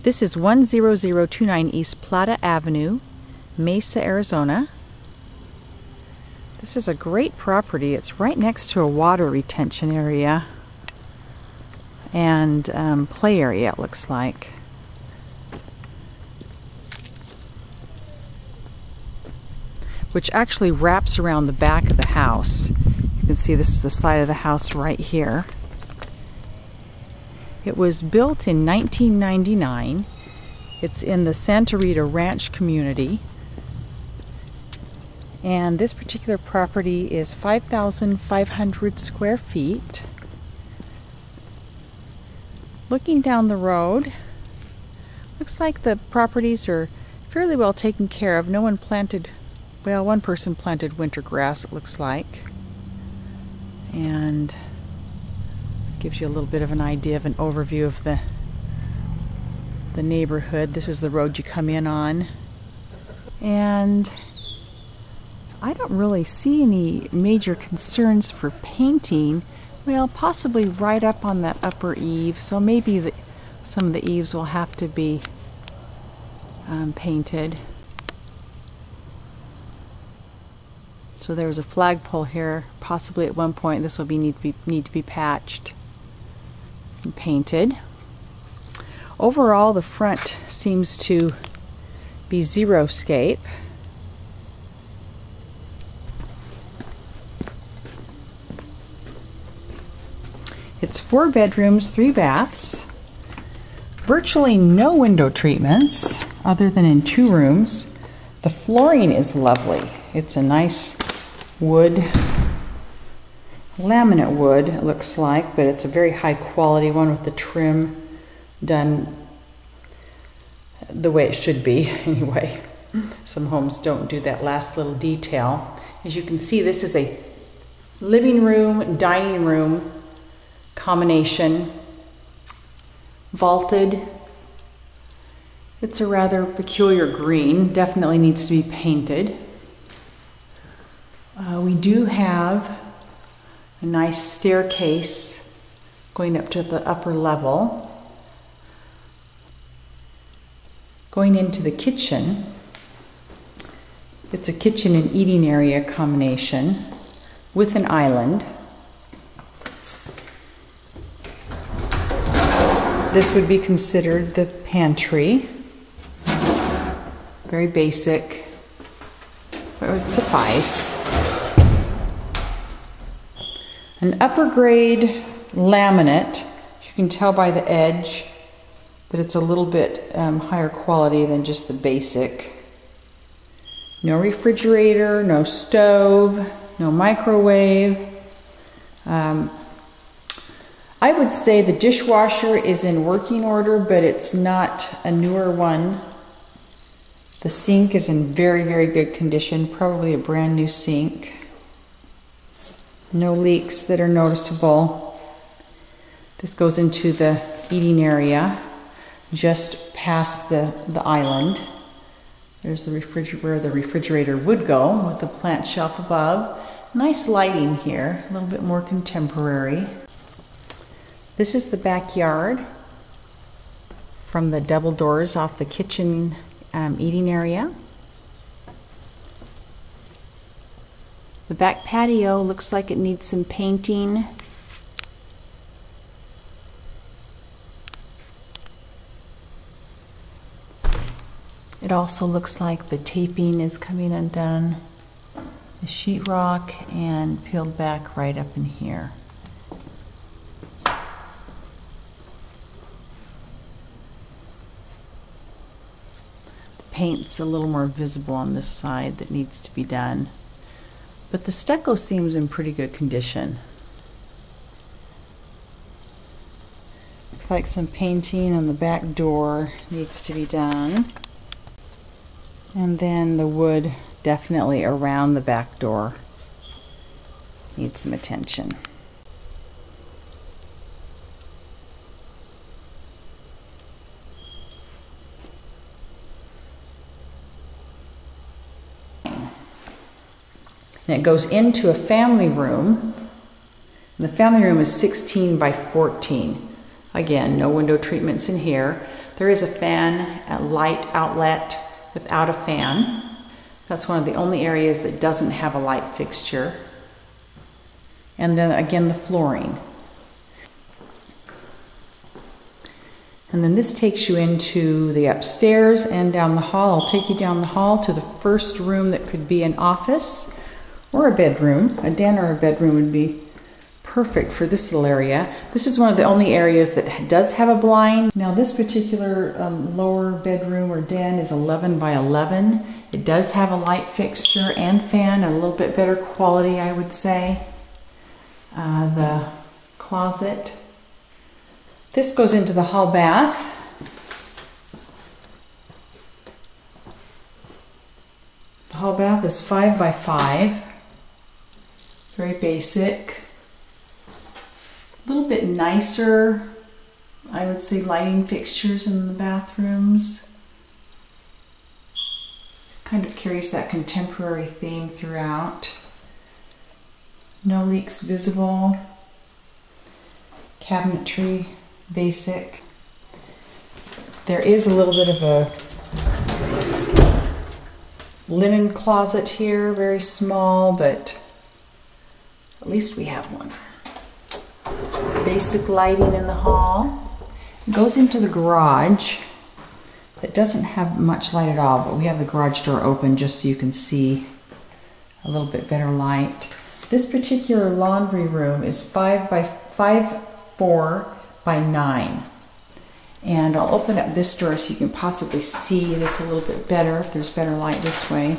This is 10029 East Plata Avenue, Mesa, Arizona. This is a great property. It's right next to a water retention area and play area, it looks like. Which actually wraps around the back of the house. You can see this is the side of the house right here. It was built in 1999. It's in the Santa Rita Ranch community. And this particular property is 5,500 square feet. Looking down the road, looks like the properties are fairly well taken care of. No one planted, well, one person planted winter grass, it looks like. And gives you a little bit of an idea of an overview of the neighborhood. This is the road you come in on. And I don't really see any major concerns for painting. Well, possibly right up on that upper eave, so maybe some of the eaves will have to be painted. So there's a flagpole here. Possibly at one point this will need to be patched and painted. Overall, the front seems to be xeriscape. It's 4 bedrooms, 3 baths. Virtually no window treatments other than in 2 rooms. The flooring is lovely. It's a nice wood, laminate wood it looks like, but it's a very high quality one with the trim done the way it should be anyway. Some homes don't do that last little detail. As you can see, this is a living room, dining room combination, vaulted. It's a rather peculiar green, definitely needs to be painted. We do have a nice staircase going up to the upper level. Going into the kitchen, it's a kitchen and eating area combination with an island. This would be considered the pantry. Very basic, but it would suffice. An upper grade laminate. You can tell by the edge that it's a little bit higher quality than just the basic. No refrigerator, no stove, no microwave. I would say the dishwasher is in working order, but it's not a newer one. The sink is in very, very good condition, probably a brand new sink. No leaks that are noticeable. This goes into the eating area, just past the island. There's the refrigerator where the refrigerator would go with the plant shelf above. Nice lighting here, a little bit more contemporary. This is the backyard from the double doors off the kitchen eating area. The back patio looks like it needs some painting. It also looks like the taping is coming undone. The sheetrock and peeled back right up in here. Paint's a little more visible on this side that needs to be done, but the stucco seems in pretty good condition. Looks like some painting on the back door needs to be done, and then the wood definitely around the back door needs some attention. And it goes into a family room. And the family room is 16 by 14. Again, no window treatments in here. There is a fan, a light outlet without a fan. That's one of the only areas that doesn't have a light fixture. And then again, the flooring. And then this takes you into the upstairs and down the hall. I'll take you down the hall to the first room that could be an office or a bedroom. A den or a bedroom would be perfect for this little area. This is one of the only areas that does have a blind. Now this particular lower bedroom or den is 11 by 11. It does have a light fixture and fan, a little bit better quality, I would say. The closet. This goes into the hall bath. The hall bath is 5 by 5. Very basic. A little bit nicer, I would say, lighting fixtures in the bathrooms. Kind of carries that contemporary theme throughout. No leaks visible. Cabinetry, basic. There is a little bit of a linen closet here, very small, but at least we have one. Basic lighting in the hall. It goes into the garage. It doesn't have much light at all, but we have the garage door open just so you can see a little bit better light. This particular laundry room is 4 by 9. And I'll open up this door so you can possibly see this a little bit better if there's better light this way.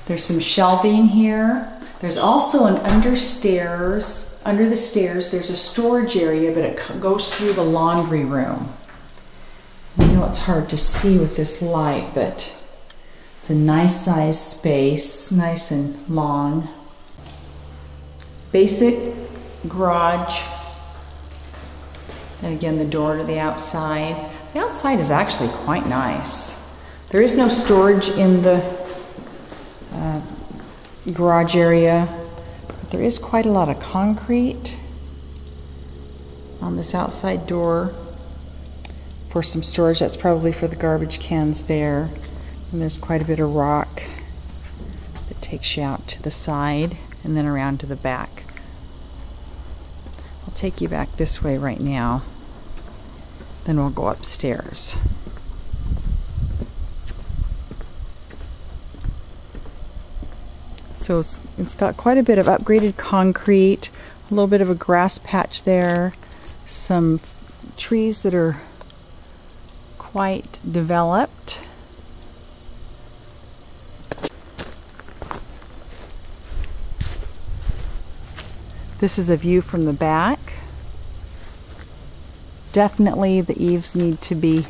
There's some shelving here. There's also an under the stairs, there's a storage area, but it goes through the laundry room. I know it's hard to see with this light, but it's a nice size space, nice and long. Basic garage. And again, the door to the outside. The outside is actually quite nice. There is no storage in the garage area, but there is quite a lot of concrete on this outside door for some storage. That's probably for the garbage cans there. And there's quite a bit of rock that takes you out to the side and then around to the back. I'll take you back this way right now, then we'll go upstairs. So it's got quite a bit of upgraded concrete, a little bit of a grass patch there, some trees that are quite developed. This is a view from the back. Definitely the eaves need to be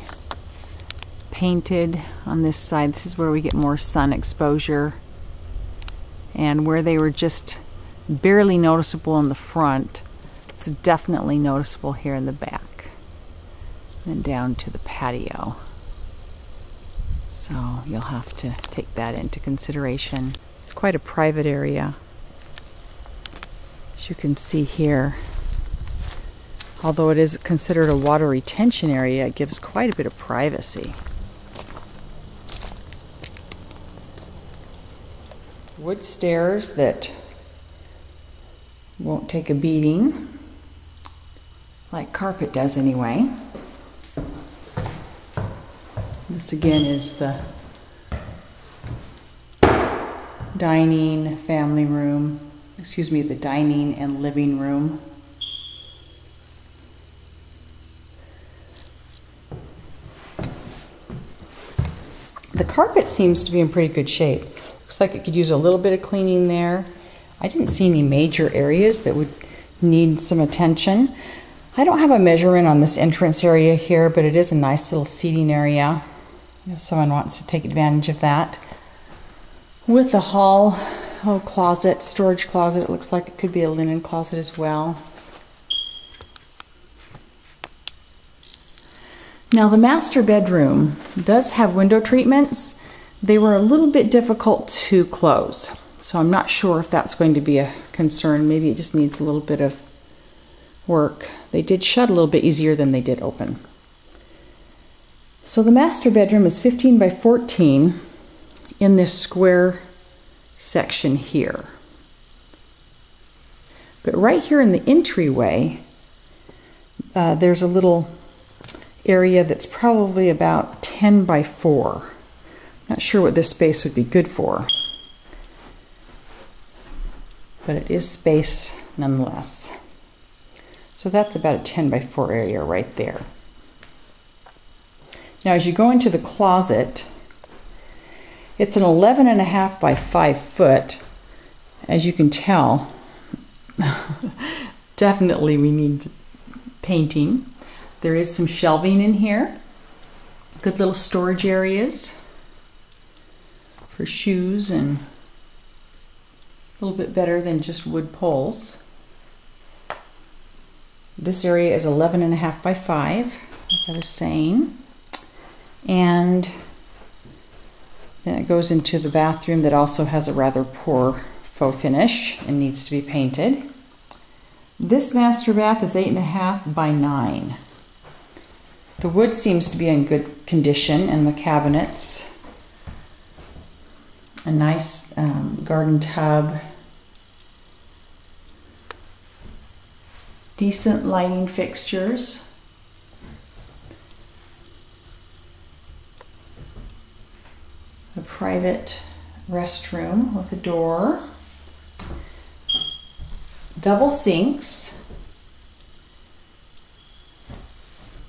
painted on this side. This is where we get more sun exposure. And where they were just barely noticeable in the front, it's definitely noticeable here in the back. And down to the patio. So you'll have to take that into consideration. It's quite a private area. As you can see here, although it is considered a water retention area, it gives quite a bit of privacy. Wood stairs that won't take a beating, like carpet does anyway. This again is the dining family room, the dining and living room. The carpet seems to be in pretty good shape. Looks like it could use a little bit of cleaning there. I didn't see any major areas that would need some attention. I don't have a measurement on this entrance area here, but it is a nice little seating area if someone wants to take advantage of that. With the hall closet, storage closet, it looks like it could be a linen closet as well. Now the master bedroom does have window treatments. They were a little bit difficult to close, so I'm not sure if that's going to be a concern. Maybe it just needs a little bit of work. They did shut a little bit easier than they did open. So the master bedroom is 15 by 14 in this square section here. But right here in the entryway, there's a little area that's probably about 10 by 4. Not sure what this space would be good for, but it is space nonetheless. So that's about a 10 by 4 area right there. Now as you go into the closet, it's an 11.5 by 5 foot. As you can tell, definitely we need painting. There is some shelving in here. Good little storage areas for shoes, and a little bit better than just wood poles. This area is 11.5 by 5, like I was saying. And then it goes into the bathroom that also has a rather poor faux finish and needs to be painted. This master bath is 8.5 by 9. The wood seems to be in good condition, and the cabinets. A nice garden tub. Decent lighting fixtures. A private restroom with a door. Double sinks.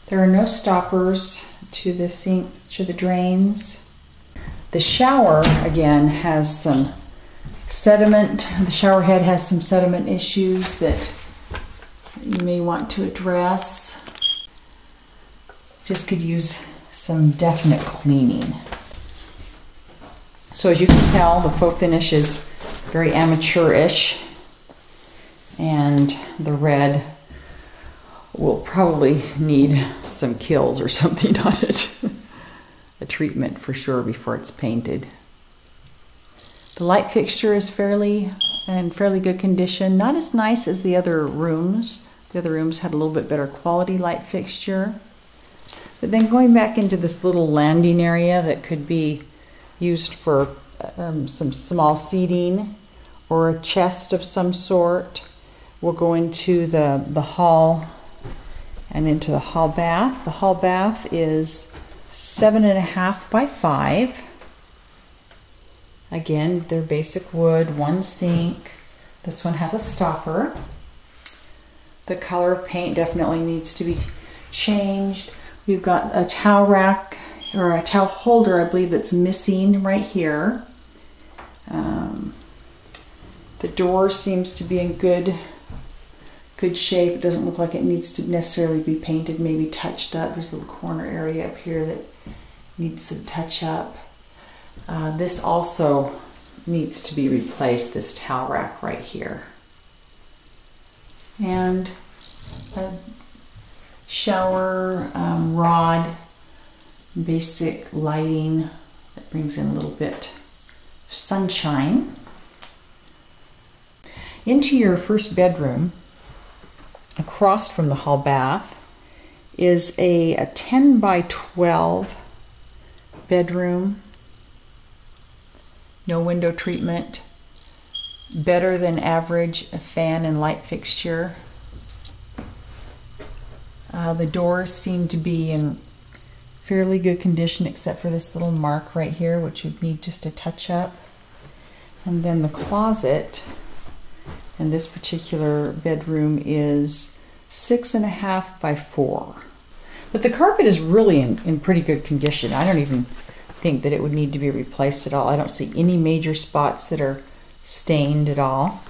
There are no stoppers to the sink, to the drains. The shower, again, has some sediment. The shower head has some sediment issues that you may want to address. Just could use some definite cleaning. So as you can tell, the faux finish is very amateurish, and the red will probably need some kills or something on it. A treatment for sure before it's painted. The light fixture is in fairly good condition. Not as nice as the other rooms. The other rooms had a little bit better quality light fixture. But then going back into this little landing area that could be used for some small seating or a chest of some sort. We'll go into the hall and into the hall bath. The hall bath is 7.5 by 5. Again, they're basic wood, one sink. This one has a stopper. The color of paint definitely needs to be changed. We've got a towel rack, or a towel holder, I believe, that's missing right here. The door seems to be in good shape. It doesn't look like it needs to necessarily be painted, maybe touched up. There's a little corner area up here that needs some touch up. This also needs to be replaced, this towel rack right here. And a shower rod, basic lighting that brings in a little bit of sunshine. Into your first bedroom, across from the hall bath, is a 10 by 12 bedroom. No window treatment. Better than average fan and light fixture. The doors seem to be in fairly good condition except for this little mark right here, which would need just a touch up. And then the closet in this particular bedroom is 6.5 by 4. But the carpet is really in pretty good condition. I don't even think that it would need to be replaced at all. I don't see any major spots that are stained at all.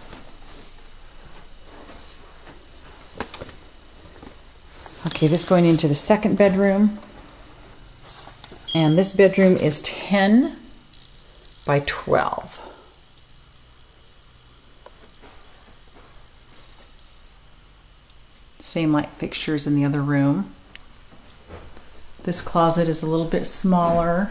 Okay, this going into the second bedroom. And this bedroom is 10 by 12. Same light fixtures in the other room. This closet is a little bit smaller.